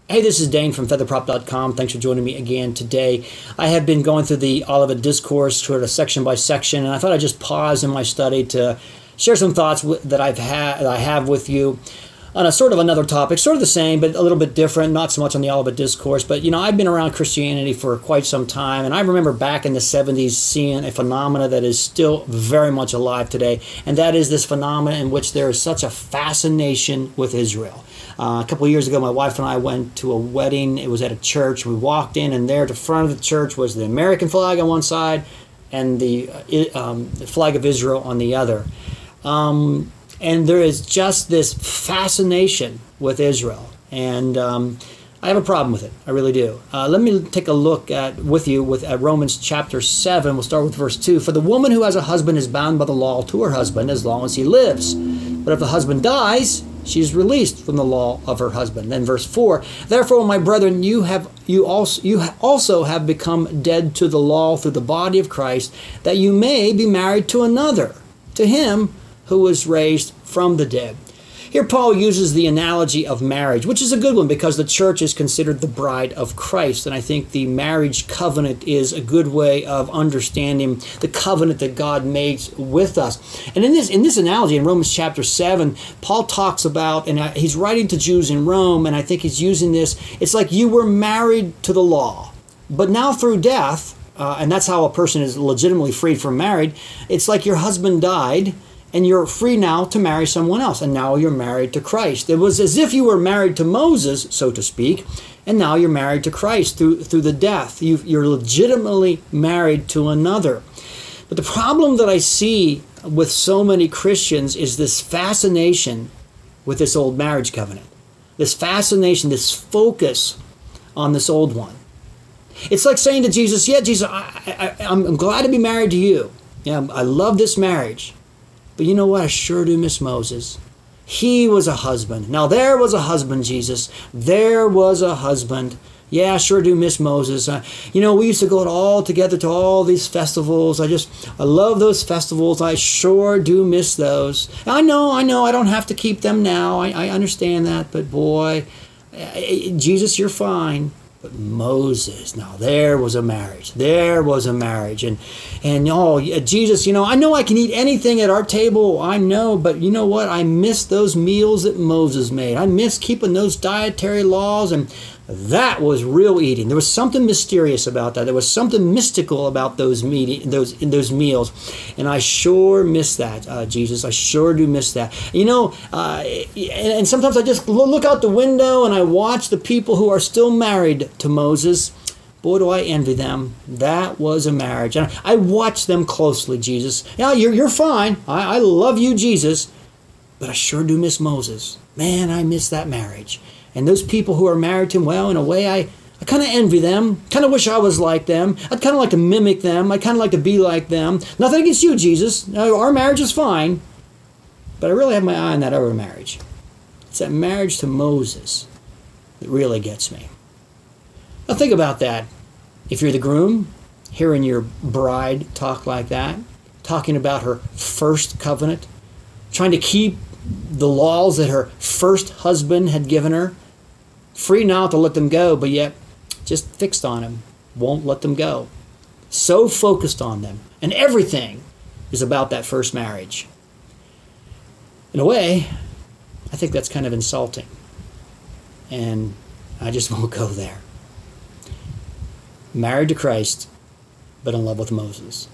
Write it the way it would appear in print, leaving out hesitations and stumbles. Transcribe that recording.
Hey, this is Dane from featherprop.com. Thanks for joining me again today. I have been going through the Olivet Discourse sort of section by section, and I thought I'd just pause in my study to share some thoughts that I have with you on a sort of another topic, sort of the same, but a little bit different, not so much on the Olivet Discourse. But, you know, I've been around Christianity for quite some time, and I remember back in the 70s seeing a phenomena that is still very much alive today, and that is this phenomena in which there is such a fascination with Israel. A couple of years ago, my wife and I went to a wedding. It was at a church. We walked in, and there at the front of the church was the American flag on one side and the flag of Israel on the other. And there is just this fascination with Israel. And I have a problem with it. I really do. Let me take a look with you at Romans chapter 7. We'll start with verse 2. For the woman who has a husband is bound by the law to her husband as long as he lives. But if the husband dies, she is released from the law of her husband. Then verse 4, therefore, my brethren, you also have become dead to the law through the body of Christ, that you may be married to another, to him who was raised from the dead. Here Paul uses the analogy of marriage, which is a good one because the church is considered the bride of Christ. And I think the marriage covenant is a good way of understanding the covenant that God makes with us. And in this analogy, in Romans chapter 7, Paul talks about, and he's writing to Jews in Rome, and I think he's using this, it's like you were married to the law, but now through death, and that's how a person is legitimately freed from marriage, it's like your husband died, and you're free now to marry someone else. And now you're married to Christ. It was as if you were married to Moses, so to speak, and now you're married to Christ through the death. You're legitimately married to another. But the problem that I see with so many Christians is this fascination with this old marriage covenant. This fascination, this focus on this old one. It's like saying to Jesus, yeah, Jesus, I'm glad to be married to you. Yeah, I love this marriage. But you know what? I sure do miss Moses. He was a husband. Now there was a husband, Jesus. There was a husband. Yeah, I sure do miss Moses. You know, we used to go all together to all these festivals. I love those festivals. I sure do miss those. I know. I don't have to keep them now. I understand that. But boy, Jesus, you're fine. But Moses, now there was a marriage. There was a marriage. And oh, Jesus, you know, I know I can eat anything at our table. I know, but you know what? I miss those meals that Moses made. I miss keeping those dietary laws, and that was real eating. There was something mysterious about that. There was something mystical about those meals. And I sure miss that, Jesus. I sure do miss that. You know, and sometimes I just look out the window and I watch the people who are still married to Moses. Boy, do I envy them. That was a marriage. And I watch them closely, Jesus. Yeah, you're fine. I love you, Jesus. But I sure do miss Moses. Man, I miss that marriage. And those people who are married to him, well, in a way, I kind of envy them. Kind of wish I was like them. I'd kind of like to mimic them. I'd kind of like to be like them. Nothing against you, Jesus. Our marriage is fine. But I really have my eye on that other marriage. It's that marriage to Moses that really gets me. Now think about that. If you're the groom, hearing your bride talk like that, talking about her first covenant, trying to keep the laws that her first husband had given her, free now to let them go, but yet just fixed on him, won't let them go. So focused on them. And everything is about that first marriage. In a way, I think that's kind of insulting. And I just won't go there. Married to Christ, but in love with Moses.